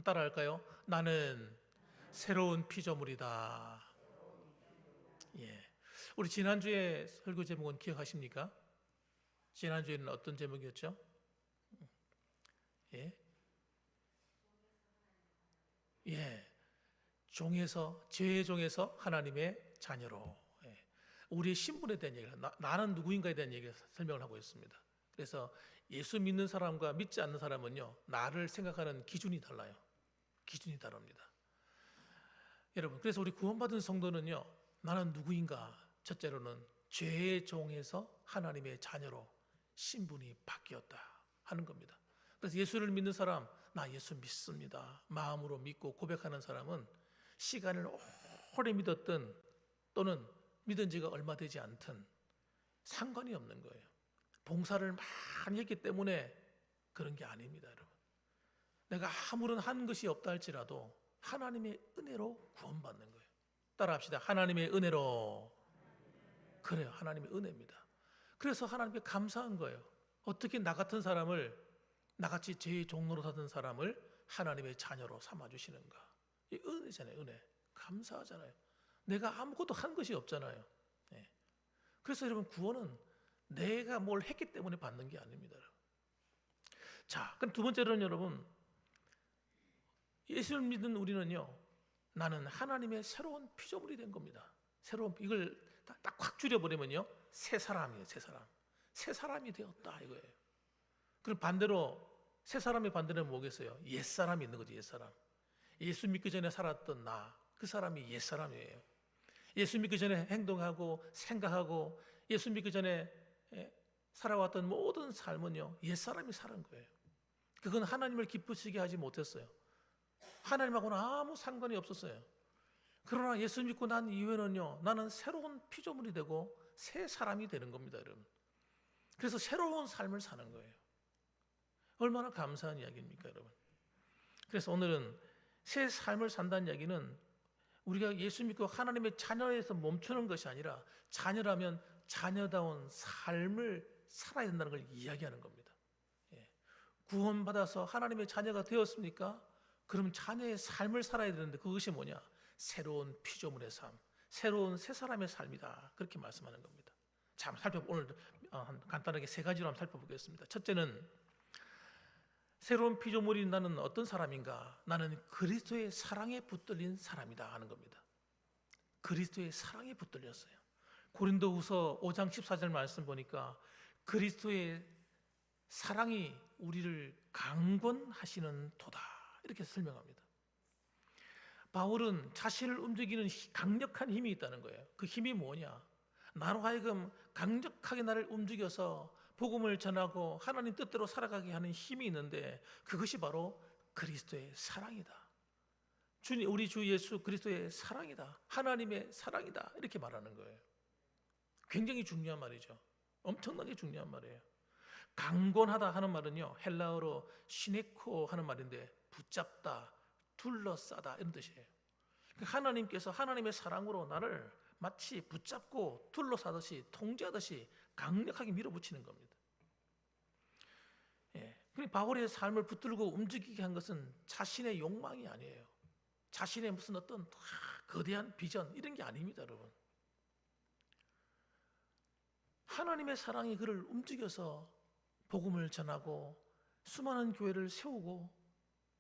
따라할까요? 나는 새로운 피조물이다. 예. 우리 지난주에 설교 제목은 기억하십니까? 지난주에는 어떤 제목이었죠? 예. 예. 종에서, 죄의 종에서 하나님의 자녀로. 예. 우리의 신분에 대한 얘기를, 나는 누구인가에 대한 얘기를 설명을 하고 있습니다. 그래서 예수 믿는 사람과 믿지 않는 사람은요, 나를 생각하는 기준이 달라요. 기준이 다릅니다. 여러분, 그래서 우리 구원받은 성도는요, 나는 누구인가? 첫째로는 죄의 종에서 하나님의 자녀로 신분이 바뀌었다 하는 겁니다. 그래서 예수를 믿는 사람, 나 예수 믿습니다, 마음으로 믿고 고백하는 사람은 시간을 오래 믿었든 또는 믿은 지가 얼마 되지 않든 상관이 없는 거예요. 봉사를 많이 했기 때문에 그런 게 아닙니다, 여러분. 내가 아무런 한 것이 없다 할지라도 하나님의 은혜로 구원받는 거예요. 따라합시다. 하나님의 은혜로. 그래요, 하나님의 은혜입니다. 그래서 하나님께 감사한 거예요. 어떻게 나 같은 사람을, 나같이 죄의 종로로 사던 사람을 하나님의 자녀로 삼아주시는가. 이 은혜잖아요, 은혜. 감사하잖아요. 내가 아무것도 한 것이 없잖아요. 네. 그래서 여러분, 구원은 내가 뭘 했기 때문에 받는 게 아닙니다. 자, 그럼 두 번째로는 여러분, 예수를 믿는 우리는요, 나는 하나님의 새로운 피조물이 된 겁니다. 새로운, 이걸 딱 확 줄여버리면요, 새 사람이에요. 새 사람. 새 사람이 되었다 이거예요. 그럼 반대로 새 사람의 반대는 뭐겠어요? 옛 사람이 있는 거지. 옛 사람. 예수 믿기 전에 살았던 나, 그 사람이 옛 사람이에요. 예수 믿기 전에 행동하고 생각하고 예수 믿기 전에 살아왔던 모든 삶은요, 옛 사람이 사는 거예요. 그건 하나님을 기쁘시게 하지 못했어요. 하나님하고는 아무 상관이 없었어요. 그러나 예수 믿고 난 이후에는요, 나는 새로운 피조물이 되고 새 사람이 되는 겁니다, 여러분. 그래서 새로운 삶을 사는 거예요. 얼마나 감사한 이야기입니까, 여러분. 그래서 오늘은 새 삶을 산다는 이야기는 우리가 예수 믿고 하나님의 자녀에서 멈추는 것이 아니라 자녀라면 자녀다운 삶을 살아야 된다는 걸 이야기하는 겁니다. 구원받아서 하나님의 자녀가 되었습니까? 그럼 자녀의 삶을 살아야 되는데 그것이 뭐냐? 새로운 피조물의 삶, 새로운 새 사람의 삶이다. 그렇게 말씀하는 겁니다. 자, 오늘 간단하게 세 가지로 한번 살펴보겠습니다. 첫째는 새로운 피조물인 나는 어떤 사람인가? 나는 그리스도의 사랑에 붙들린 사람이다 하는 겁니다. 그리스도의 사랑에 붙들렸어요. 고린도후서 5장 14절 말씀 보니까 그리스도의 사랑이 우리를 강권하시는 도다 이렇게 설명합니다. 바울은 자신을 움직이는 강력한 힘이 있다는 거예요. 그 힘이 뭐냐? 나로 하여금 강력하게 나를 움직여서 복음을 전하고 하나님 뜻대로 살아가게 하는 힘이 있는데 그것이 바로 그리스도의 사랑이다. 우리 주 예수 그리스도의 사랑이다. 하나님의 사랑이다. 이렇게 말하는 거예요. 굉장히 중요한 말이죠. 엄청나게 중요한 말이에요. 강권하다 하는 말은요, 헬라어로 시네코 하는 말인데 붙잡다, 둘러싸다 이런 뜻이에요. 하나님께서 하나님의 사랑으로 나를 마치 붙잡고 둘러싸듯이 통제하듯이 강력하게 밀어붙이는 겁니다. 바울의 삶을 붙들고 움직이게 한 것은 자신의 욕망이 아니에요. 자신의 무슨 어떤 거대한 비전 이런 게 아닙니다, 여러분. 하나님의 사랑이 그를 움직여서 복음을 전하고 수많은 교회를 세우고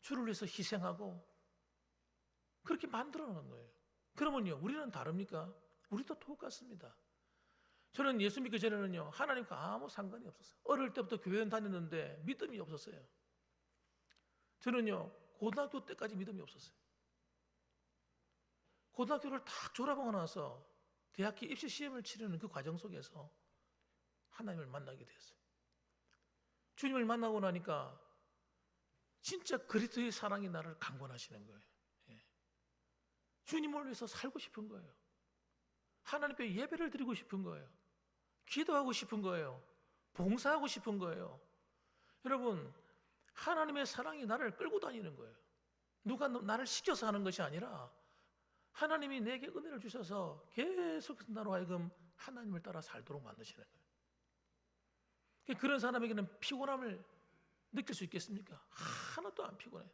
주를 위해서 희생하고 그렇게 만들어 놓은 거예요. 그러면요, 우리는 다릅니까? 우리도 똑같습니다. 저는 예수 믿기 전에는요, 하나님과 아무 상관이 없었어요. 어릴 때부터 교회는 다녔는데 믿음이 없었어요. 저는요, 고등학교 때까지 믿음이 없었어요. 고등학교를 딱 졸업하고 나서 대학교 입시 시험을 치르는 그 과정 속에서 하나님을 만나게 되었어요. 주님을 만나고 나니까 진짜 그리스도의 사랑이 나를 강권하시는 거예요. 주님을 위해서 살고 싶은 거예요. 하나님께 예배를 드리고 싶은 거예요. 기도하고 싶은 거예요. 봉사하고 싶은 거예요. 여러분, 하나님의 사랑이 나를 끌고 다니는 거예요. 누가 나를 시켜서 하는 것이 아니라 하나님이 내게 은혜를 주셔서 계속 나로 하여금 하나님을 따라 살도록 만드시는 거예요. 그런 사람에게는 피곤함을 느낄 수 있겠습니까? 하나도 안 피곤해요.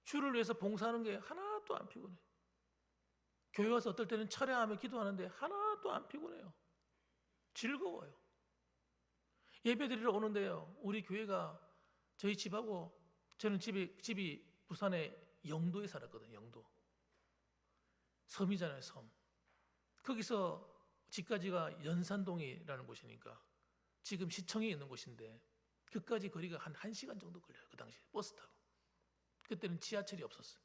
주를 위해서 봉사하는 게 하나도 안 피곤해. 교회 와서 어떨 때는 철야하며 기도하는데 하나도 안 피곤해요. 즐거워요. 예배드리러 오는데요, 우리 교회가 저희 집하고, 저는 집이 부산의 영도에 살았거든요. 영도 섬이잖아요, 섬. 거기서 집까지가 연산동이라는 곳이니까 지금 시청에 있는 곳인데 그까지 거리가 한 1시간 정도 걸려요. 그 당시에 버스 타고. 그때는 지하철이 없었어요.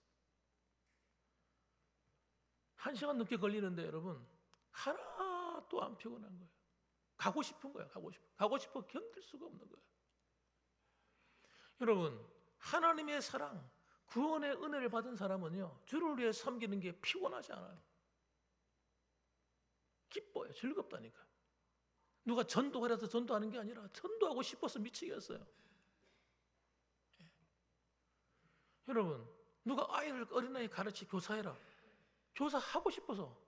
1시간 넘게 걸리는데 여러분 하나도 안 피곤한 거예요. 가고 싶은 거예요. 가고 싶어 견딜 수가 없는 거예요. 여러분, 하나님의 사랑, 구원의 은혜를 받은 사람은요, 주를 위해 섬기는 게 피곤하지 않아요. 기뻐요. 즐겁다니까. 누가 전도하라서 전도하는 게 아니라 전도하고 싶어서 미치겠어요. 예. 여러분, 누가 어린아이 가르치 교사해라. 교사하고 싶어서.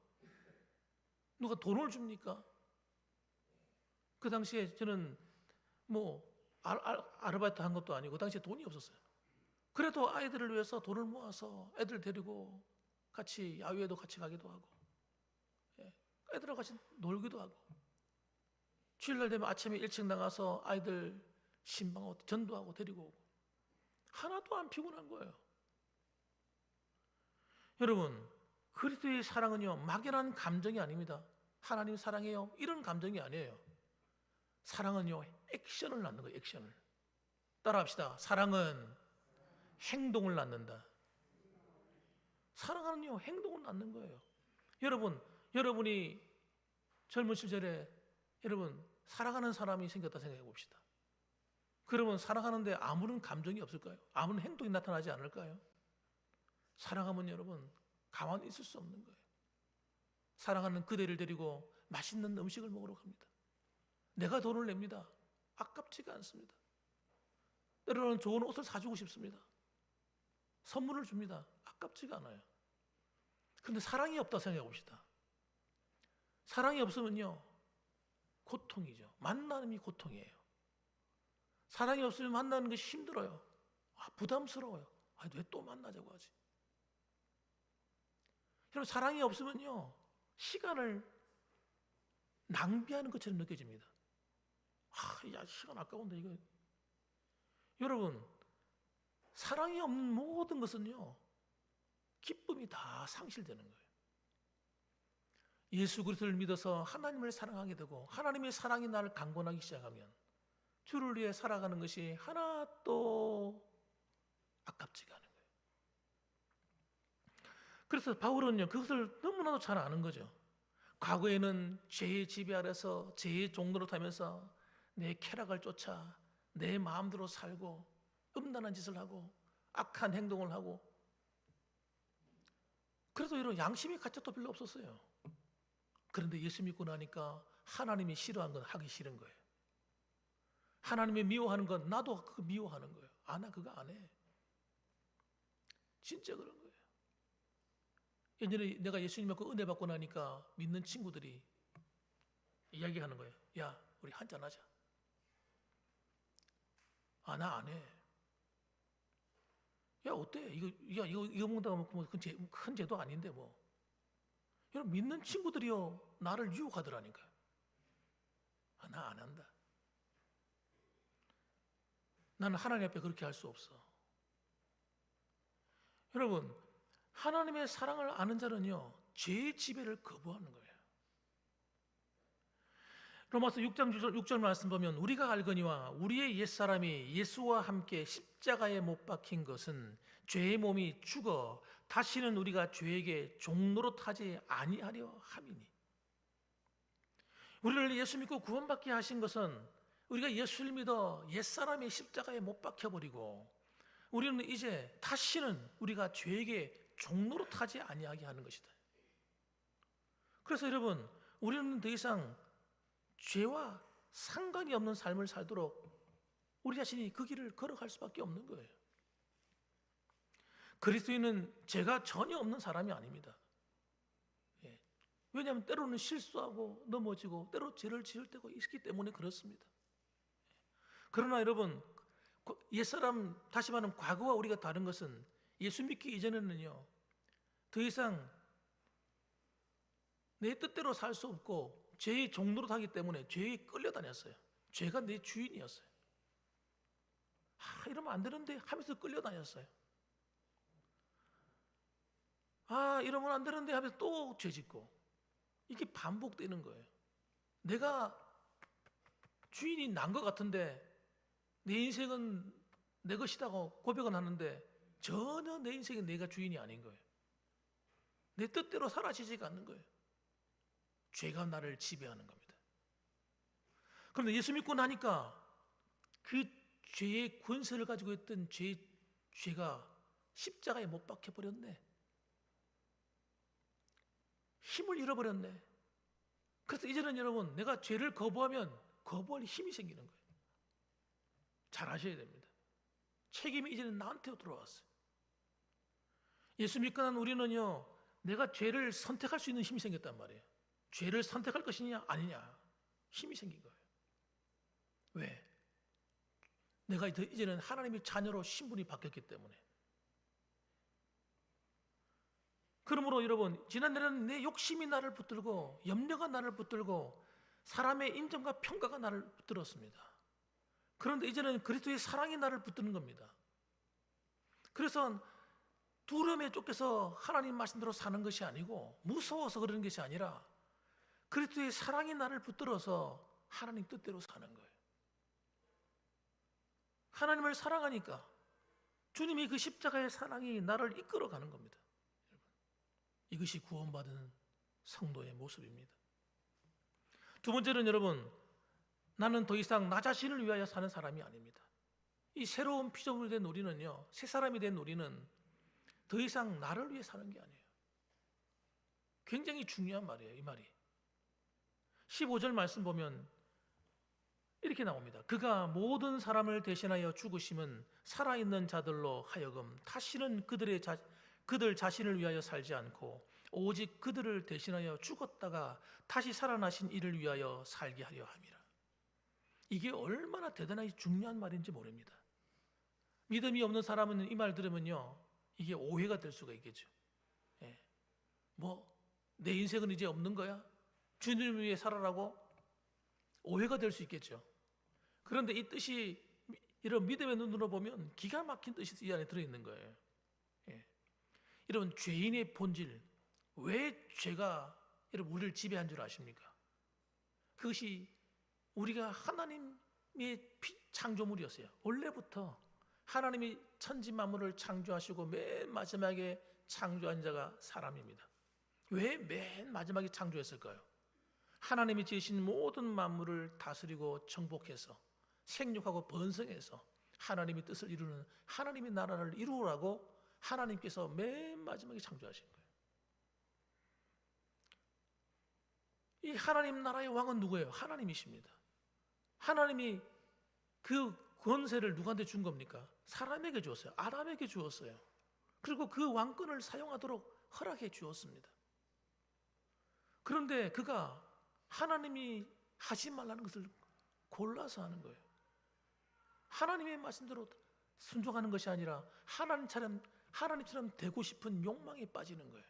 누가 돈을 줍니까? 그 당시에 저는 아르바이트 한 것도 아니고 그 당시에 돈이 없었어요. 그래도 아이들을 위해서 돈을 모아서 애들 데리고 같이 야유회도 같이 가기도 하고, 애들하고 같이 놀기도 하고, 주일날 되면 아침에 일찍 나가서 아이들 신방하고 전도하고 데리고 오고, 하나도 안 피곤한 거예요. 여러분, 그리스도의 사랑은요, 막연한 감정이 아닙니다. 하나님 사랑해요 이런 감정이 아니에요. 사랑은요, 액션을 낳는 거예요. 액션을. 따라합시다. 사랑은 행동을 낳는다. 사랑은요, 행동을 낳는 거예요. 여러분이 젊은 시절에 여러분 사랑하는 사람이 생겼다 생각해 봅시다. 그러면 사랑하는데 아무런 감정이 없을까요? 아무런 행동이 나타나지 않을까요? 사랑하면 여러분 가만히 있을 수 없는 거예요. 사랑하는 그대를 데리고 맛있는 음식을 먹으러 갑니다. 내가 돈을 냅니다. 아깝지가 않습니다. 때로는 좋은 옷을 사주고 싶습니다. 선물을 줍니다. 아깝지가 않아요. 그런데 사랑이 없다 생각해 봅시다. 사랑이 없으면요, 고통이죠. 만남이 고통이에요. 사랑이 없으면 만나는 것이 힘들어요. 부담스러워요. 왜 또 만나자고 하지? 여러분, 사랑이 없으면요, 시간을 낭비하는 것처럼 느껴집니다. 시간 아까운데 이거. 여러분, 사랑이 없는 모든 것은요, 기쁨이 다 상실되는 거예요. 예수 그리스도를 믿어서 하나님을 사랑하게 되고 하나님의 사랑이 나를 강권하기 시작하면 주를 위해 살아가는 것이 하나도 아깝지가 않은 거예요. 그래서 바울은요, 그것을 너무나도 잘 아는 거죠. 과거에는 죄의 지배 아래서 죄의 종로로 타면서 내 쾌락을 쫓아 내 마음대로 살고 음란한 짓을 하고 악한 행동을 하고, 그래도 이런 양심의 가책도 별로 없었어요. 그런데 예수 믿고 나니까 하나님이 싫어하는 건 하기 싫은 거예요. 하나님이 미워하는 건 나도 그거 미워하는 거예요. 나 그거 안 해. 진짜 그런 거예요. 예전에 내가 예수님 믿고 은혜 받고 나니까 믿는 친구들이 이야기하는 거예요. 야, 우리 한잔 하자. 나 안 해. 야, 어때? 이거 먹는다고 뭐 큰 죄도 아닌데 뭐. 여러분, 믿는 친구들이요, 나를 유혹하더라니까요. 나 안 한다. 나는 하나님 앞에 그렇게 할 수 없어. 여러분, 하나님의 사랑을 아는 자는요, 죄의 지배를 거부하는 거예요. 로마서 6절 말씀 보면 우리가 알거니와 우리의 옛사람이 예수와 함께 십자가에 못 박힌 것은 죄의 몸이 죽어 다시는 우리가 죄에게 종노릇하지 아니하려 함이니. 우리를 예수 믿고 구원받게 하신 것은 우리가 예수를 믿어 옛사람이 십자가에 못 박혀버리고 우리는 이제 다시는 우리가 죄에게 종노릇하지 아니하게 하는 것이다. 그래서 여러분, 우리는 더 이상 죄와 상관이 없는 삶을 살도록 우리 자신이 그 길을 걸어갈 수밖에 없는 거예요. 그리스도인은 죄가 전혀 없는 사람이 아닙니다. 왜냐하면 때로는 실수하고 넘어지고 때로 죄를 지을 때가 있기 때문에 그렇습니다. 그러나 여러분, 옛사람, 다시 말하면 과거와 우리가 다른 것은 예수 믿기 이전에는요, 더 이상 내 뜻대로 살 수 없고 죄의 종로로 하기 때문에 죄에 끌려다녔어요. 죄가 내 주인이었어요. 이러면 안 되는데 하면서 끌려다녔어요. 이러면 안 되는데 하면서 또 죄 짓고, 이게 반복되는 거예요. 내가 주인이 난 것 같은데 내 인생은 내 것이라고 고백은 하는데 전혀 내 인생에 내가 주인이 아닌 거예요. 내 뜻대로 사라지지가 않는 거예요. 죄가 나를 지배하는 겁니다. 그런데 예수 믿고 나니까 그 죄의 권세를 가지고 있던 죄가 십자가에 못 박혀버렸네. 힘을 잃어버렸네. 그래서 이제는 여러분, 내가 죄를 거부하면 거부할 힘이 생기는 거예요. 잘 아셔야 됩니다. 책임이 이제는 나한테 들어왔어요. 예수 믿고 난 우리는요, 내가 죄를 선택할 수 있는 힘이 생겼단 말이에요. 죄를 선택할 것이냐 아니냐 힘이 생긴 거예요. 왜? 내가 이제는 하나님의 자녀로 신분이 바뀌었기 때문에. 그러므로 여러분, 지난날에는 내 욕심이 나를 붙들고 염려가 나를 붙들고 사람의 인정과 평가가 나를 붙들었습니다. 그런데 이제는 그리스도의 사랑이 나를 붙드는 겁니다. 그래서 두려움에 쫓겨서 하나님 말씀대로 사는 것이 아니고, 무서워서 그러는 것이 아니라 그리스도의 사랑이 나를 붙들어서 하나님 뜻대로 사는 거예요. 하나님을 사랑하니까 주님이 그 십자가의 사랑이 나를 이끌어가는 겁니다. 이것이 구원받은 성도의 모습입니다. 두 번째는 여러분, 나는 더 이상 나 자신을 위하여 사는 사람이 아닙니다. 이 새로운 피조물이 된 우리는요, 새 사람이 된 우리는 더 이상 나를 위해 사는 게 아니에요. 굉장히 중요한 말이에요, 이 말이. 15절 말씀 보면 이렇게 나옵니다. 그가 모든 사람을 대신하여 죽으심은 살아있는 자들로 하여금 다시는 그들 자신을 위하여 살지 않고 오직 그들을 대신하여 죽었다가 다시 살아나신 이를 위하여 살게 하려 함이라. 이게 얼마나 대단하게 중요한 말인지 모릅니다. 믿음이 없는 사람은 이 말 들으면요, 이게 오해가 될 수가 있겠죠. 내 인생은 이제 없는 거야? 주님을 위해 살아라고? 오해가 될 수 있겠죠. 그런데 이 뜻이 이런 믿음의 눈으로 보면 기가 막힌 뜻이 이 안에 들어있는 거예요. 여러분, 죄인의 본질, 왜 죄가 여러분 우리를 지배한 줄 아십니까? 그것이 우리가 하나님의 창조물이었어요. 원래부터 하나님이 천지 만물을 창조하시고 맨 마지막에 창조한 자가 사람입니다. 왜 맨 마지막에 창조했을까요? 하나님이 지으신 모든 만물을 다스리고 정복해서 생육하고 번성해서 하나님의 뜻을 이루는 하나님의 나라를 이루라고 하나님께서 맨 마지막에 창조하신 거예요. 이 하나님 나라의 왕은 누구예요? 하나님이십니다. 하나님이 그 권세를 누구한테 준 겁니까? 사람에게 주었어요. 아담에게 주었어요. 그리고 그 왕권을 사용하도록 허락해 주었습니다. 그런데 그가 하나님이 하지 말라는 것을 골라서 하는 거예요. 하나님의 말씀대로 순종하는 것이 아니라 하나님처럼 되고 싶은 욕망에 빠지는 거예요.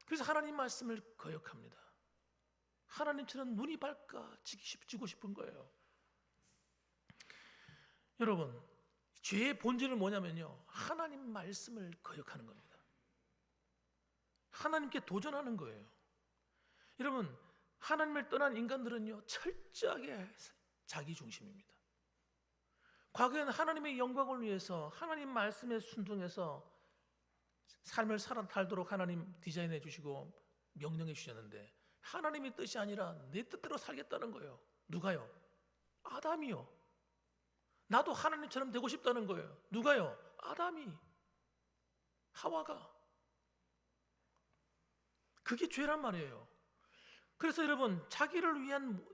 그래서 하나님 말씀을 거역합니다. 하나님처럼 눈이 밝아지고 싶은 거예요. 여러분, 죄의 본질은 뭐냐면요, 하나님 말씀을 거역하는 겁니다. 하나님께 도전하는 거예요. 여러분, 하나님을 떠난 인간들은요, 철저하게 자기 중심입니다. 과거에는 하나님의 영광을 위해서 하나님 말씀에 순종해서 삶을 살도록 하나님 디자인해 주시고 명령해 주셨는데, 하나님의 뜻이 아니라 내 뜻대로 살겠다는 거예요. 누가요? 아담이요. 나도 하나님처럼 되고 싶다는 거예요. 누가요? 아담이. 하와가. 그게 죄란 말이에요. 그래서 여러분, 자기를 위한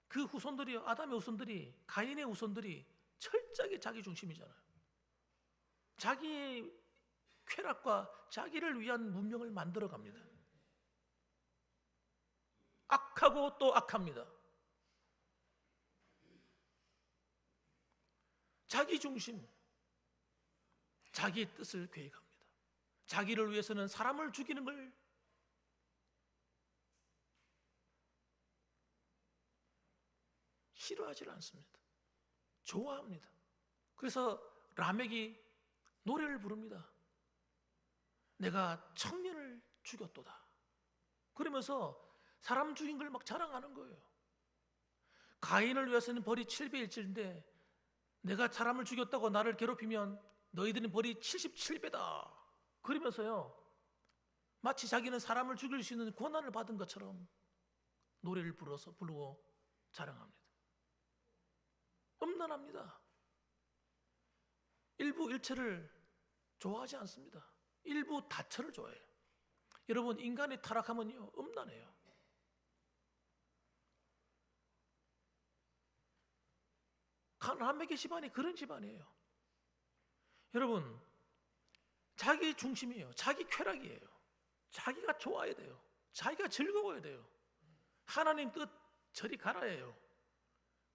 그 후손들이, 아담의 후손들이, 가인의 후손들이 철저하게 자기 중심이잖아요. 자기의 쾌락과 자기를 위한 문명을 만들어 갑니다. 악하고 또 악합니다. 자기 중심. 자기의 뜻을 계획합니다. 자기를 위해서는 사람을 죽이는 걸 싫어하지 않습니다. 좋아합니다. 그래서 라멕이 노래를 부릅니다. 내가 청년을 죽였도다. 그러면서 사람 죽인 걸 막 자랑하는 거예요. 가인을 위해서는 벌이 7배일지인데 내가 사람을 죽였다고 나를 괴롭히면 너희들은 벌이 77배다. 그러면서요, 마치 자기는 사람을 죽일 수 있는 권한을 받은 것처럼 노래를 부르고 자랑합니다. 음란합니다. 일부 일체를 좋아하지 않습니다. 일부 다처를 좋아해요. 여러분, 인간이 타락하면요, 음란해요. 라멕의 집안이 그런 집안이에요. 여러분, 자기 중심이에요. 자기 쾌락이에요. 자기가 좋아야 돼요. 자기가 즐거워야 돼요. 하나님 뜻 저리 가라예요.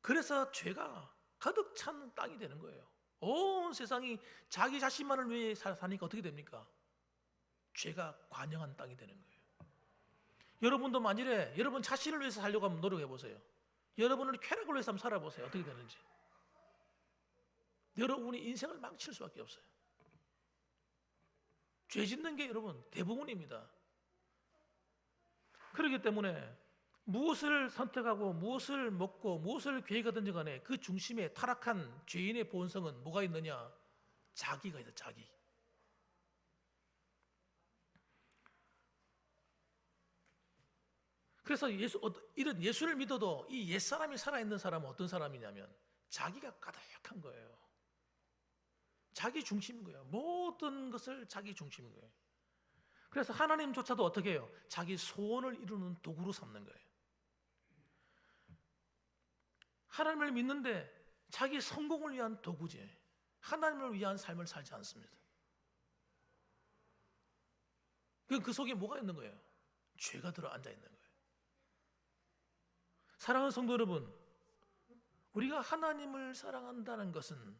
그래서 죄가 가득 찬 땅이 되는 거예요. 온 세상이 자기 자신만을 위해 사니까 어떻게 됩니까? 죄가 관영한 땅이 되는 거예요. 여러분도 만일에 여러분 자신을 위해서 살려고 하면 노력해 보세요. 여러분을 쾌락을 위해서 한번 살아보세요. 어떻게 되는지. 여러분이 인생을 망칠 수밖에 없어요. 죄 짓는 게 여러분 대부분입니다. 그렇기 때문에 무엇을 선택하고 무엇을 먹고 무엇을 계획하든지 간에 그 중심에 타락한 죄인의 본성은 뭐가 있느냐? 자기가 있어, 자기. 그래서 이런 예수를 믿어도 이 옛사람이 살아있는 사람은 어떤 사람이냐면 자기가 가득한 거예요. 자기 중심인 거예요. 모든 것을 자기 중심인 거예요. 그래서 하나님조차도 어떻게 해요? 자기 소원을 이루는 도구로 삼는 거예요. 하나님을 믿는데 자기 성공을 위한 도구지 하나님을 위한 삶을 살지 않습니다. 그 속에 뭐가 있는 거예요? 죄가 들어 앉아 있는 거예요. 사랑하는 성도 여러분, 우리가 하나님을 사랑한다는 것은,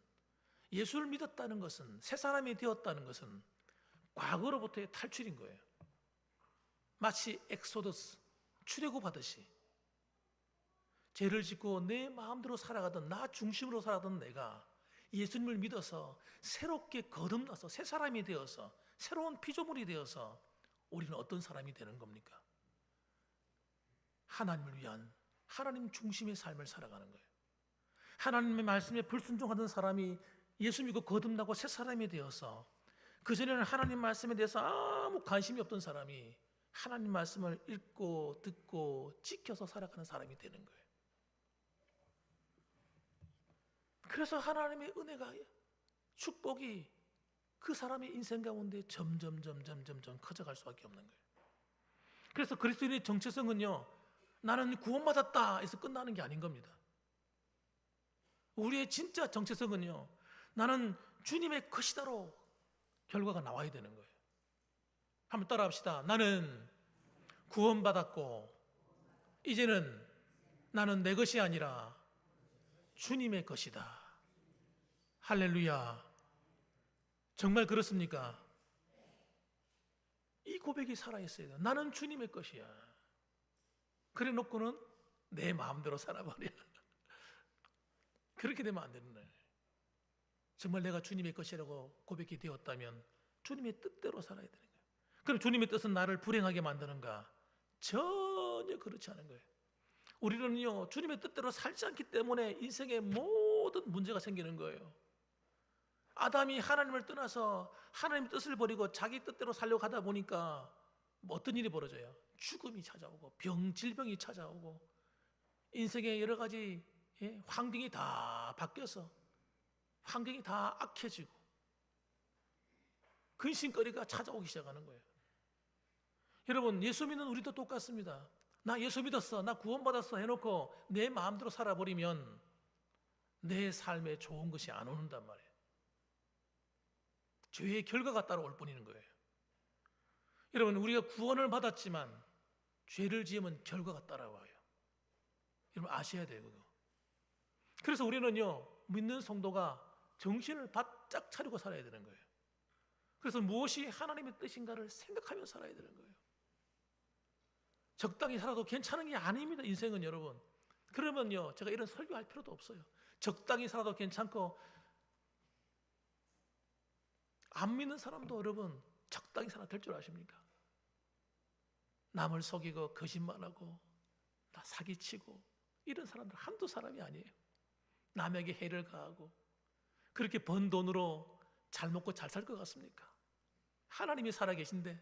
예수를 믿었다는 것은, 새 사람이 되었다는 것은 과거로부터의 탈출인 거예요. 마치 엑소더스, 출애굽하듯이 죄를 짓고 내 마음대로 살아가던, 나 중심으로 살아가던 내가 예수님을 믿어서 새롭게 거듭나서 새 사람이 되어서 새로운 피조물이 되어서 우리는 어떤 사람이 되는 겁니까? 하나님을 위한, 하나님 중심의 삶을 살아가는 거예요. 하나님의 말씀에 불순종하던 사람이 예수 믿고 거듭나고 새 사람이 되어서, 그전에는 하나님 말씀에 대해서 아무 관심이 없던 사람이 하나님 말씀을 읽고 듣고 지켜서 살아가는 사람이 되는 거예요. 그래서 하나님의 은혜가, 축복이 그 사람의 인생 가운데 점점 커져갈 수밖에 없는 거예요. 그래서 그리스도인의 정체성은요, 나는 구원받았다 해서 끝나는 게 아닌 겁니다. 우리의 진짜 정체성은요, 나는 주님의 것이다로 결과가 나와야 되는 거예요. 한번 따라합시다. 나는 구원받았고 이제는 나는 내 것이 아니라 주님의 것이다. 할렐루야. 정말 그렇습니까? 이 고백이 살아있어야 돼요. 나는 주님의 것이야. 그래 놓고는 내 마음대로 살아버려. 그렇게 되면 안 되는 거예요. 정말 내가 주님의 것이라고 고백이 되었다면 주님의 뜻대로 살아야 되는 거예요. 그럼 주님의 뜻은 나를 불행하게 만드는가? 전혀 그렇지 않은 거예요. 우리는요, 주님의 뜻대로 살지 않기 때문에 인생에 모든 문제가 생기는 거예요. 아담이 하나님을 떠나서 하나님의 뜻을 버리고 자기 뜻대로 살려고 하다 보니까 어떤 일이 벌어져요? 죽음이 찾아오고 질병이 찾아오고 인생의 여러 가지 환경이 다 바뀌어서 환경이 다 악해지고 근심거리가 찾아오기 시작하는 거예요. 여러분, 예수 믿는 우리도 똑같습니다. 나 예수 믿었어, 나 구원받았어 해놓고 내 마음대로 살아버리면 내 삶에 좋은 것이 안 오는단 말이에요. 죄의 결과가 따라올 뿐이는 거예요. 여러분, 우리가 구원을 받았지만 죄를 지으면 결과가 따라와요. 여러분 아셔야 돼요, 그거. 그래서 우리는요, 믿는 성도가 정신을 바짝 차리고 살아야 되는 거예요. 그래서 무엇이 하나님의 뜻인가를 생각하며 살아야 되는 거예요. 적당히 살아도 괜찮은 게 아닙니다. 인생은 여러분. 그러면요, 제가 이런 설교할 필요도 없어요. 적당히 살아도 괜찮고, 안 믿는 사람도 여러분 적당히 살아도 될 줄 아십니까? 남을 속이고 거짓말하고 나 사기치고 이런 사람들 한두 사람이 아니에요. 남에게 해를 가하고 그렇게 번 돈으로 잘 먹고 잘 살 것 같습니까? 하나님이 살아계신데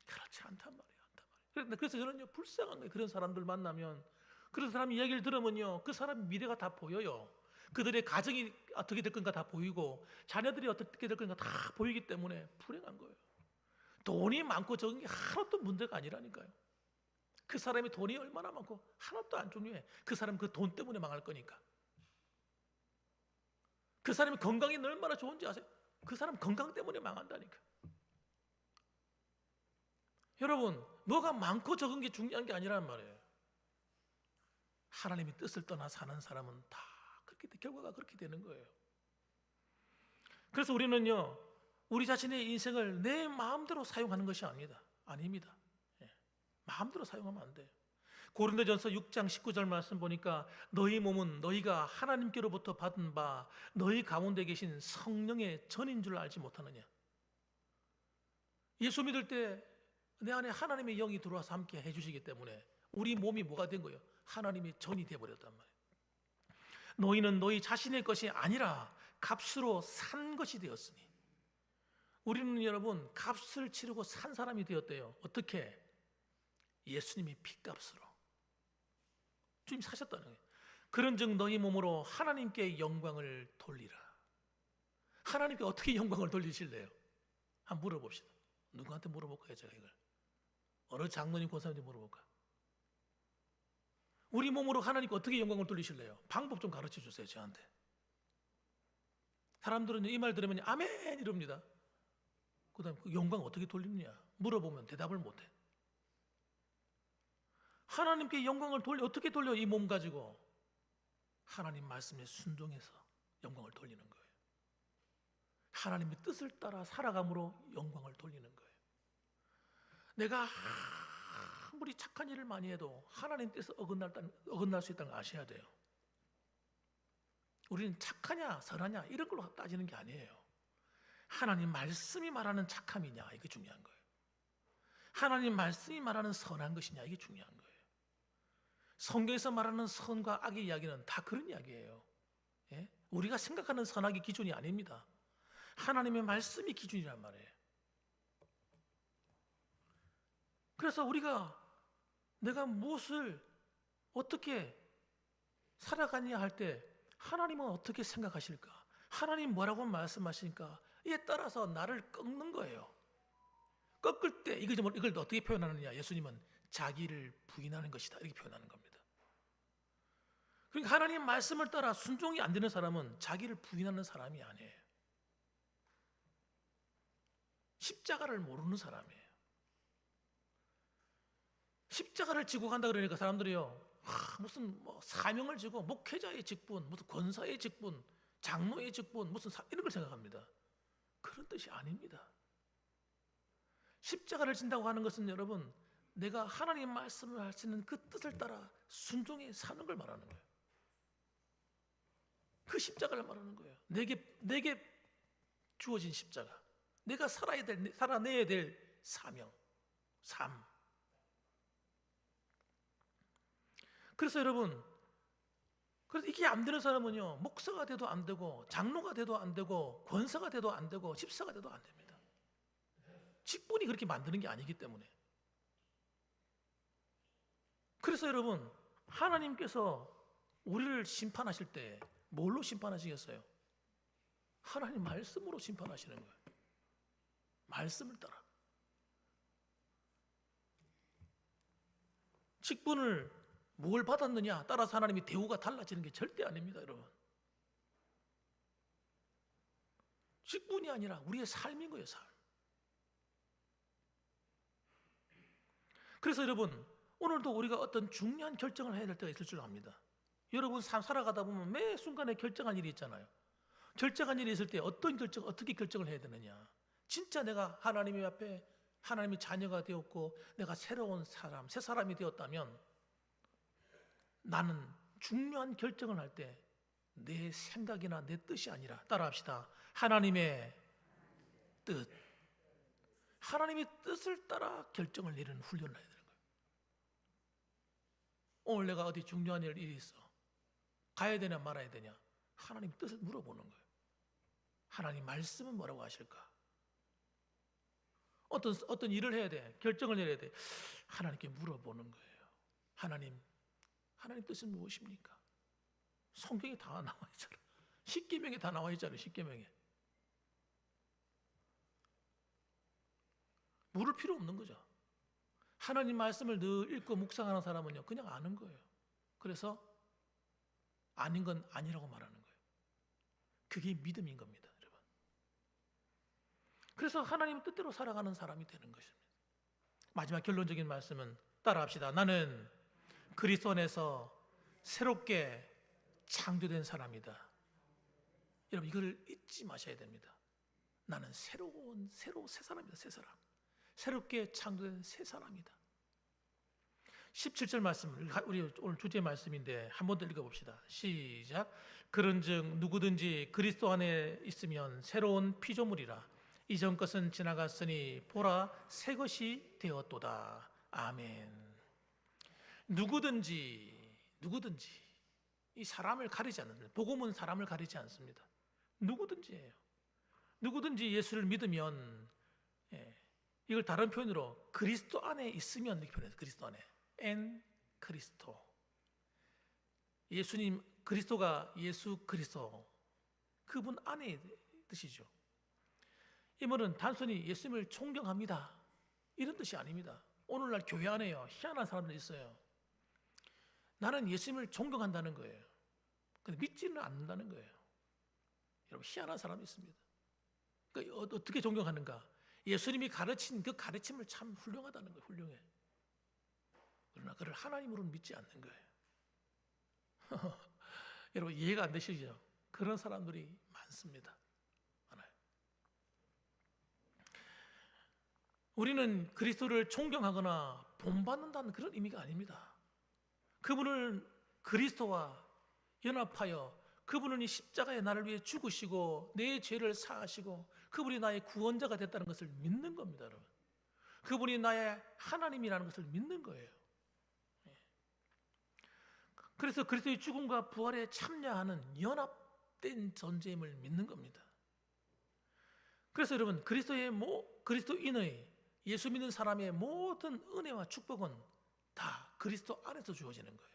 그렇지 않단 말이에요. 그래서 저는요, 불쌍한 거예요. 그런 사람들 만나면, 그런 사람 이야기를 들으면요, 그 사람 미래가 다 보여요. 그들의 가정이 어떻게 될 건가 다 보이고 자녀들이 어떻게 될 건가 다 보이기 때문에 불행한 거예요. 돈이 많고 적은 게 하나도 문제가 아니라니까요. 그 사람이 돈이 얼마나 많고 하나도 안 중요해. 그 사람 그 돈 때문에 망할 거니까. 그 사람이 건강이 얼마나 좋은지 아세요? 그 사람 건강 때문에 망한다니까. 여러분, 뭐가 많고 적은 게 중요한 게 아니란 말이에요. 하나님의 뜻을 떠나 사는 사람은 다 그렇게 결과가 그렇게 되는 거예요. 그래서 우리는요, 우리 자신의 인생을 내 마음대로 사용하는 것이 아닙니다. 마음대로 사용하면 안 돼요. 고린도전서 6장 19절 말씀 보니까 너희 몸은 너희가 하나님께로부터 받은 바 너희 가운데 계신 성령의 전인 줄 알지 못하느냐. 예수 믿을 때 내 안에 하나님의 영이 들어와서 함께 해주시기 때문에 우리 몸이 뭐가 된 거예요? 하나님의 전이 되어버렸단 말이에요. 너희는 너희 자신의 것이 아니라 값으로 산 것이 되었으니. 우리는 여러분 값을 치르고 산 사람이 되었대요. 어떻게? 예수님이 피값으로. 주님 사셨다는 거예요. 그런즉 너희 몸으로 하나님께 영광을 돌리라. 하나님께 어떻게 영광을 돌리실래요? 한번 물어봅시다. 누구한테 물어볼까요? 제가 이걸 어느 장로님 권사님한테 물어볼까? 우리 몸으로 하나님께 어떻게 영광을 돌리실래요? 방법 좀 가르쳐 주세요. 저한테. 사람들은 이 말 들으면 아멘 이럽니다. 그 다음에 그 영광 어떻게 돌리느냐 물어보면 대답을 못해. 하나님께 영광을 어떻게 돌려? 이 몸 가지고 하나님 말씀에 순종해서 영광을 돌리는 거예요. 하나님의 뜻을 따라 살아감으로 영광을 돌리는 거예요. 내가 아무리 착한 일을 많이 해도 하나님 뜻에 어긋날 수 있다는 걸 아셔야 돼요. 우리는 착하냐 선하냐 이런 걸로 따지는 게 아니에요. 하나님 말씀이 말하는 착함이냐 이게 중요한 거예요. 하나님 말씀이 말하는 선한 것이냐 이게 중요한 거예요. 성경에서 말하는 선과 악의 이야기는 다 그런 이야기예요. 예? 우리가 생각하는 선악의 기준이 아닙니다. 하나님의 말씀이 기준이란 말이에요. 그래서 우리가 내가 무엇을 어떻게 살아가냐 할 때 하나님은 어떻게 생각하실까? 하나님 뭐라고 말씀하시니까 이에 따라서 나를 꺾는 거예요. 꺾을 때 이걸 어떻게 표현하느냐? 예수님은 자기를 부인하는 것이다 이렇게 표현하는 겁니다. 그러니까 하나님 말씀을 따라 순종이 안 되는 사람은 자기를 부인하는 사람이 아니에요. 십자가를 모르는 사람이에요. 십자가를 지고 간다 그러니까 사람들이요, 무슨 사명을 지고 목회자의 직분, 무슨 권사의 직분, 장로의 직분, 무슨 이런 걸 생각합니다. 그런 뜻이 아닙니다. 십자가를 진다고 하는 것은 여러분, 내가 하나님 말씀을 할 수 있는 그 뜻을 따라 순종해 사는 걸 말하는 거예요. 그 십자가를 말하는 거예요. 내게 주어진 십자가, 내가 살아내야 될 사명, 삶. 그래서 여러분, 그래서 이게 안 되는 사람은요, 목사가 돼도 안 되고, 장로가 돼도 안 되고, 권사가 돼도 안 되고, 집사가 돼도 안 됩니다. 직분이 그렇게 만드는 게 아니기 때문에. 그래서 여러분, 하나님께서 우리를 심판하실 때 뭘로 심판하시겠어요? 하나님 말씀으로 심판하시는 거예요. 말씀을 따라. 직분을 뭘 받았느냐 따라서 하나님이 대우가 달라지는 게 절대 아닙니다, 여러분. 직분이 아니라 우리의 삶인 거예요, 삶. 그래서 여러분, 오늘도 우리가 어떤 중요한 결정을 해야 될 때가 있을 줄 압니다. 여러분 삶 살아가다 보면 매 순간에 결정할 일이 있잖아요. 결정한 일이 있을 때 어떻게 결정을 해야 되느냐? 진짜 내가 하나님 앞에 하나님의 자녀가 되었고 내가 새로운 사람, 새 사람이 되었다면 나는 중요한 결정을 할 때 내 생각이나 내 뜻이 아니라 따라합시다. 하나님의 뜻. 하나님의 뜻을 따라 결정을 내리는 훈련을 해야 되는 거예요. 오늘 내가 어디 중요한 일이 있어. 가야 되냐 말아야 되냐? 하나님 뜻을 물어보는 거예요. 하나님 말씀은 뭐라고 하실까? 어떤 일을 해야 돼. 결정을 내려야 돼. 하나님께 물어보는 거예요. 하나님 뜻은 무엇입니까? 성경에 다 나와 있잖아. 십계명에 다 나와 있잖아요. 십계명에. 물을 필요 없는 거죠. 하나님 말씀을 늘 읽고 묵상하는 사람은요, 그냥 아는 거예요. 그래서 아닌 건 아니라고 말하는 거예요. 그게 믿음인 겁니다, 여러분. 그래서 하나님 뜻대로 살아가는 사람이 되는 것입니다. 마지막 결론적인 말씀은 따라합시다. 나는 그리스도 안에서 새롭게 창조된 사람이다. 여러분 이걸 잊지 마셔야 됩니다. 나는 새 사람이다. 새 사람. 새롭게 창조된 새 사람이다. 17절 말씀, 우리 오늘 주제 말씀인데 한 번 더 읽어봅시다. 시작. 그런즉 누구든지 그리스도 안에 있으면 새로운 피조물이라. 이전 것은 지나갔으니 보라 새 것이 되었도다. 아멘. 누구든지 이 사람을 가리지 않는, 복음은 사람을 가리지 않습니다. 누구든지예요. 누구든지 예수를 믿으면, 이걸 다른 표현으로 그리스도 안에 있으면 이렇게 표현해요. 그리스도 안에. 엔 그리스도. 예수님, 그리스도가 예수 그리스도. 그분 안에 뜻이죠. 이 말은 단순히 예수님을 존경합니다. 이런 뜻이 아닙니다. 오늘날 교회 안에요. 희한한 사람들이 있어요. 나는 예수님을 존경한다는 거예요. 근데 믿지는 않는다는 거예요. 여러분 희한한 사람이 있습니다. 그러니까 어떻게 존경하는가? 예수님이 가르친 그 가르침을 참 훌륭하다는 거예요. 훌륭해. 그러나 그를 하나님으로는 믿지 않는 거예요. 여러분 이해가 안 되시죠? 그런 사람들이 많습니다. 많아요. 우리는 그리스도를 존경하거나 본받는다는 그런 의미가 아닙니다. 그분을 그리스도와 연합하여 그분은 이 십자가에 나를 위해 죽으시고 내 죄를 사하시고 그분이 나의 구원자가 됐다는 것을 믿는 겁니다, 여러분. 그분이 나의 하나님이라는 것을 믿는 거예요. 그래서 그리스도의 죽음과 부활에 참여하는 연합된 존재임을 믿는 겁니다. 그래서 여러분 그리스도인의 예수 믿는 사람의 모든 은혜와 축복은 다 그리스도 안에서 주어지는 거예요.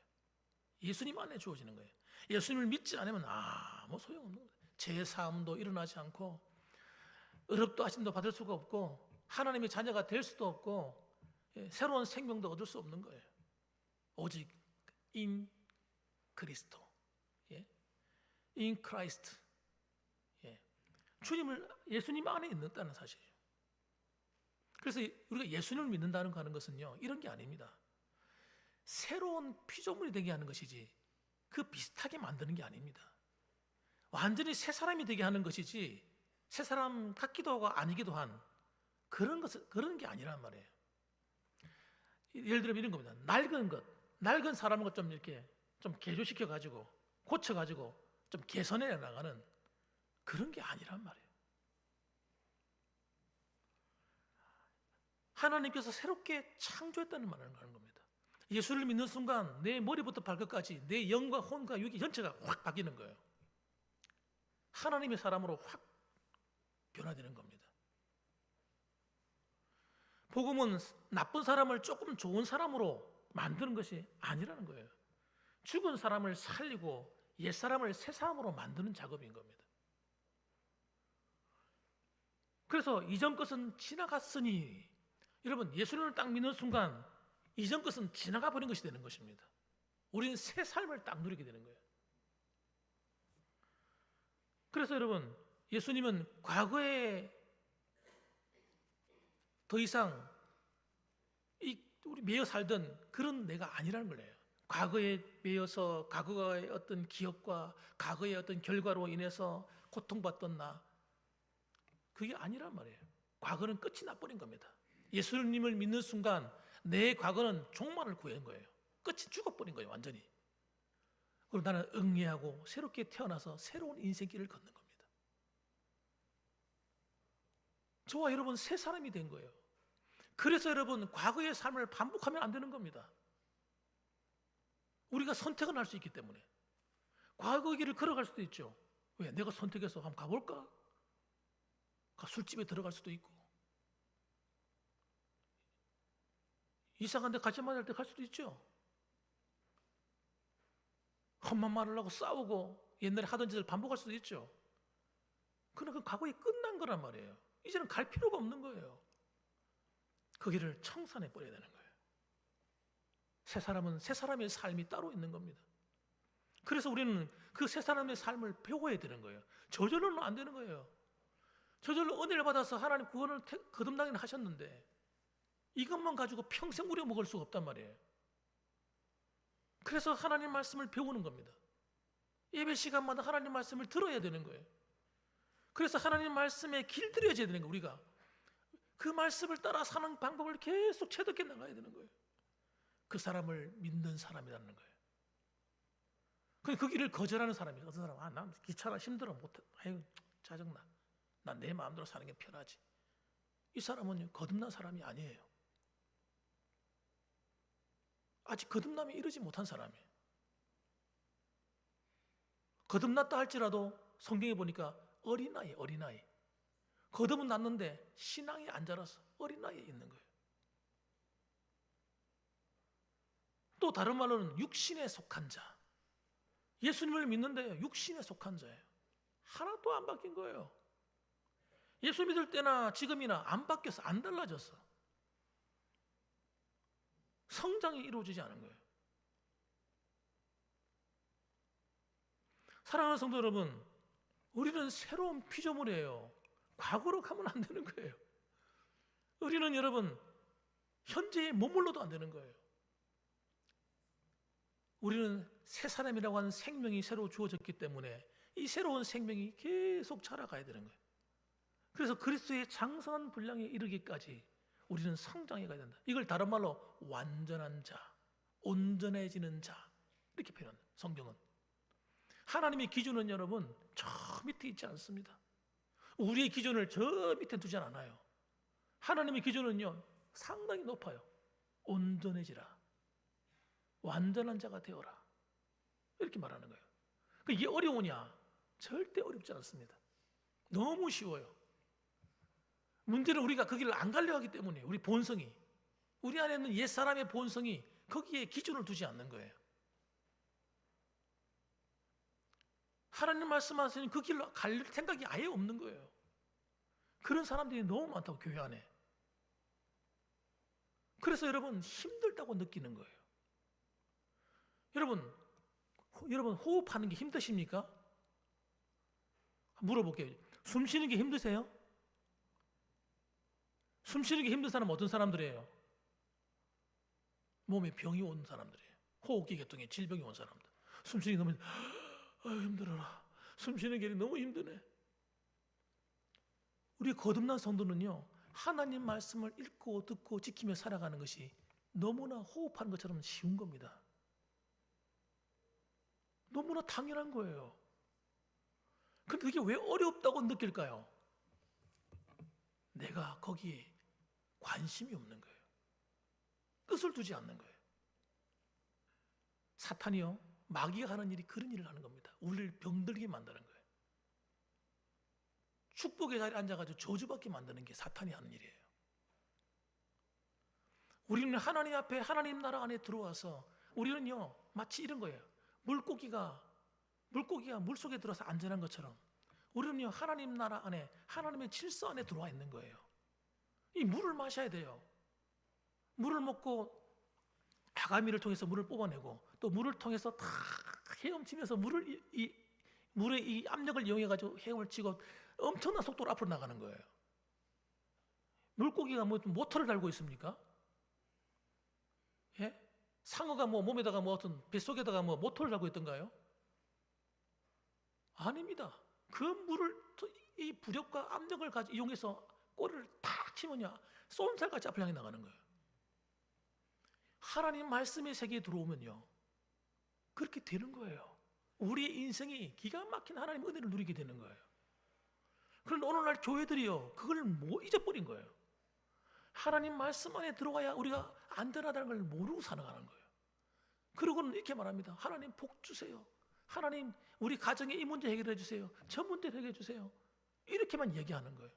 예수님 안에 주어지는 거예요. 예수님을 믿지 않으면 아무 소용없는 거예요. 제사함도 일어나지 않고 의롭도 하심도 받을 수가 없고 하나님의 자녀가 될 수도 없고 새로운 생명도 얻을 수 없는 거예요. 오직 in 그리스도, in Christ, 예수님 안에 있다는 사실이죠. 그래서 우리가 예수님을 믿는다는 거 하는 것은요 이런 게 아닙니다. 새로운 피조물이 되게 하는 것이지 그 비슷하게 만드는 게 아닙니다. 완전히 새 사람이 되게 하는 것이지 새 사람 같기도 하고 아니기도 한 그런 게 아니란 말이에요. 예를 들면 이런 겁니다. 낡은 사람을 좀 이렇게 좀 개조시켜 가지고 고쳐 가지고 좀 개선해 나가는 그런 게 아니란 말이에요. 하나님께서 새롭게 창조했다는 말을 하는 겁니다. 예수를 믿는 순간 내 머리부터 발끝까지 내 영과 혼과 육이 전체가 확 바뀌는 거예요. 하나님의 사람으로 확 변화되는 겁니다. 복음은 나쁜 사람을 조금 좋은 사람으로 만드는 것이 아니라는 거예요. 죽은 사람을 살리고 옛 사람을 새 사람으로 만드는 작업인 겁니다. 그래서 이전 것은 지나갔으니, 여러분 예수님을 딱 믿는 순간 이전 것은 지나가 버린 것이 되는 것입니다. 우리는 새 삶을 딱 누리게 되는 거예요. 그래서 여러분 예수님은 과거에 더 이상 우리 매여 살던 그런 내가 아니라는 거예요. 과거에 매여서 과거의 어떤 기억과 과거의 어떤 결과로 인해서 고통받던 나, 그게 아니란 말이에요. 과거는 끝이 나버린 겁니다. 예수님을 믿는 순간 내 과거는 종말을 구한 거예요. 끝이 죽어버린 거예요, 완전히. 그리고 나는 응애하고 새롭게 태어나서 새로운 인생길을 걷는 겁니다. 저와 여러분 새 사람이 된 거예요. 그래서 여러분 과거의 삶을 반복하면 안 되는 겁니다. 우리가 선택을 할 수 있기 때문에. 과거의 길을 걸어갈 수도 있죠. 왜? 내가 선택해서 한번 가볼까? 술집에 들어갈 수도 있고, 이상한 데 같이 만날 때 갈 수도 있죠. 험한 말을 하고 싸우고 옛날에 하던 짓을 반복할 수도 있죠. 그러나 그 과거에 끝난 거란 말이에요. 이제는 갈 필요가 없는 거예요. 그 길을 청산해 버려야 되는 거예요. 새 사람은 새 사람의 삶이 따로 있는 겁니다. 그래서 우리는 그 새 사람의 삶을 배워야 되는 거예요. 저절로는 안 되는 거예요. 저절로 은혜를 받아서 하나님 구원을 거듭나긴 하셨는데 이것만 가지고 평생 우려먹을 수가 없단 말이에요. 그래서 하나님 말씀을 배우는 겁니다. 예배 시간마다 하나님 말씀을 들어야 되는 거예요. 그래서 하나님 말씀에 길들여져야 되는 거예요. 우리가 그 말씀을 따라 사는 방법을 계속 체득해 나가야 되는 거예요. 그 사람을 믿는 사람이라는 거예요. 그 길을 거절하는 사람이 어떤 사람은 난 귀찮아 힘들어 못해 아유 짜증나 난 내 마음대로 사는 게 편하지. 이 사람은 거듭난 사람이 아니에요. 아직 거듭남에 이르지 못한 사람이에요. 거듭났다 할지라도 성경에 보니까 어린아이. 거듭은 났는데 신앙이 안 자라서 어린아이에 있는 거예요. 또 다른 말로는 육신에 속한 자. 예수님을 믿는데 육신에 속한 자예요. 하나도 안 바뀐 거예요. 예수 믿을 때나 지금이나 안 바뀌어서 안 달라졌어. 성장이 이루어지지 않은 거예요. 사랑하는 성도 여러분, 우리는 새로운 피조물이에요. 과거로 가면 안 되는 거예요. 우리는 여러분 현재에 머물러도 안 되는 거예요. 우리는 새 사람이라고 하는 생명이 새로 주어졌기 때문에 이 새로운 생명이 계속 자라가야 되는 거예요. 그래서 그리스도의 장성한 분량에 이르기까지 우리는 성장해 가야 된다. 이걸 다른 말로 완전한 자, 온전해지는 자 이렇게 표현합니다. 성경은. 하나님의 기준은 여러분 저 밑에 있지 않습니다. 우리의 기준을 저 밑에 두지 않아요. 하나님의 기준은요 상당히 높아요. 온전해지라. 완전한 자가 되어라. 이렇게 말하는 거예요. 이게 어려우냐? 절대 어렵지 않습니다. 너무 쉬워요. 문제는 우리가 그 길을 안 가려 하기 때문에 우리 본성이, 우리 안에 있는 옛사람의 본성이 거기에 기준을 두지 않는 거예요. 하나님 말씀하시는 그 길로 갈 생각이 아예 없는 거예요. 그런 사람들이 너무 많다고 교회 안에. 그래서 여러분 힘들다고 느끼는 거예요. 여러분 호흡하는 게 힘드십니까? 물어볼게요. 숨 쉬는 게 힘드세요? 숨 쉬는 게 힘든 사람은 어떤 사람들이에요? 몸에 병이 온 사람들이에요. 호흡기 계통에 질병이 온 사람들. 숨 쉬는 게 너무 힘들어라. 숨 쉬는 게 너무 힘드네. 우리 거듭난 성도는요 하나님 말씀을 읽고 듣고 지키며 살아가는 것이 너무나 호흡하는 것처럼 쉬운 겁니다. 너무나 당연한 거예요. 근데 그게 왜 어렵다고 느낄까요? 내가 거기에 관심이 없는 거예요. 뜻을 두지 않는 거예요. 사탄이요 마귀가 하는 일이 그런 일을 하는 겁니다. 우리를 병들게 만드는 거예요. 축복의 자리에 앉아가지고 저주받게 만드는 게 사탄이 하는 일이에요. 우리는 하나님 앞에 하나님 나라 안에 들어와서 우리는요 마치 이런 거예요. 물고기가 물속에 들어서 안전한 것처럼 우리는요 하나님 나라 안에 하나님의 질서 안에 들어와 있는 거예요. 이 물을 마셔야 돼요. 물을 먹고 아가미를 통해서 물을 뽑아내고 또 물을 통해서 다 헤엄치면서 물의 이 압력을 이용해 가지고 헤엄을 치고 엄청난 속도로 앞으로 나가는 거예요. 물고기가 뭐 모터를 달고 있습니까? 예? 상어가 뭐 몸에다가 뭐 어떤 뱃속에다가 뭐 모터를 달고 있던가요? 아닙니다. 그 물을 이 부력과 압력을 이용해서 꼬리를 탁 치면요 쏜살같이 앞을 향해 나가는 거예요. 하나님 말씀의 세계에 들어오면요 그렇게 되는 거예요. 우리의 인생이 기가 막힌 하나님 은혜를 누리게 되는 거예요. 그런데 오늘날 교회들이요 그걸 잊어버린 거예요. 하나님 말씀 안에 들어가야 우리가 안전하다는 걸 모르고 살아가는 거예요. 그러고는 이렇게 말합니다. 하나님 복 주세요. 하나님 우리 가정에 이 문제 해결해 주세요. 저 문제 해결해 주세요. 이렇게만 얘기하는 거예요.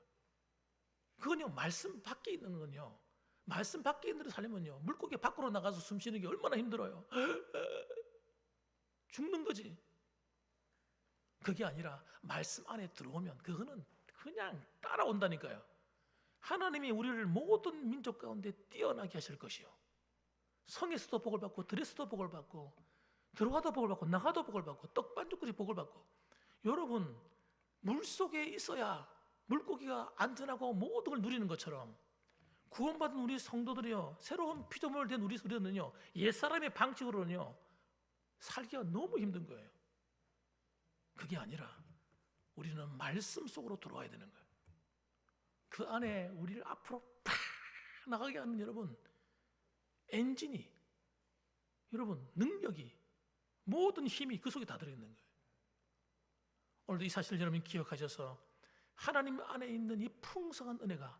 그건요 말씀 밖에 있는 건요 말씀 밖에 있는 데로 살려면요 물고기 밖으로 나가서 숨 쉬는 게 얼마나 힘들어요. 죽는 거지. 그게 아니라 말씀 안에 들어오면 그거는 그냥 따라온다니까요. 하나님이 우리를 모든 민족 가운데 뛰어나게 하실 것이요 성에서도 복을 받고 들에서도 복을 받고 들어가도 복을 받고 나가도 복을 받고 떡반죽거리 복을 받고 여러분 물속에 있어야 물고기가 안전하고 모든 걸 누리는 것처럼 구원받은 우리 성도들이요 새로운 피조물 된 우리는요 옛사람의 방식으로는요 살기가 너무 힘든 거예요. 그게 아니라 우리는 말씀 속으로 들어와야 되는 거예요. 그 안에 우리를 앞으로 팍 나가게 하는 여러분 엔진이 여러분 능력이 모든 힘이 그 속에 다 들어있는 거예요. 오늘도 이 사실을 여러분 기억하셔서 하나님 안에 있는 이 풍성한 은혜가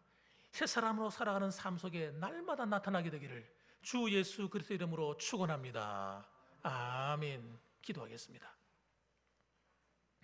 새 사람으로 살아가는 삶 속에 날마다 나타나게 되기를 주 예수 그리스도 이름으로 축원합니다. 아멘. 기도하겠습니다.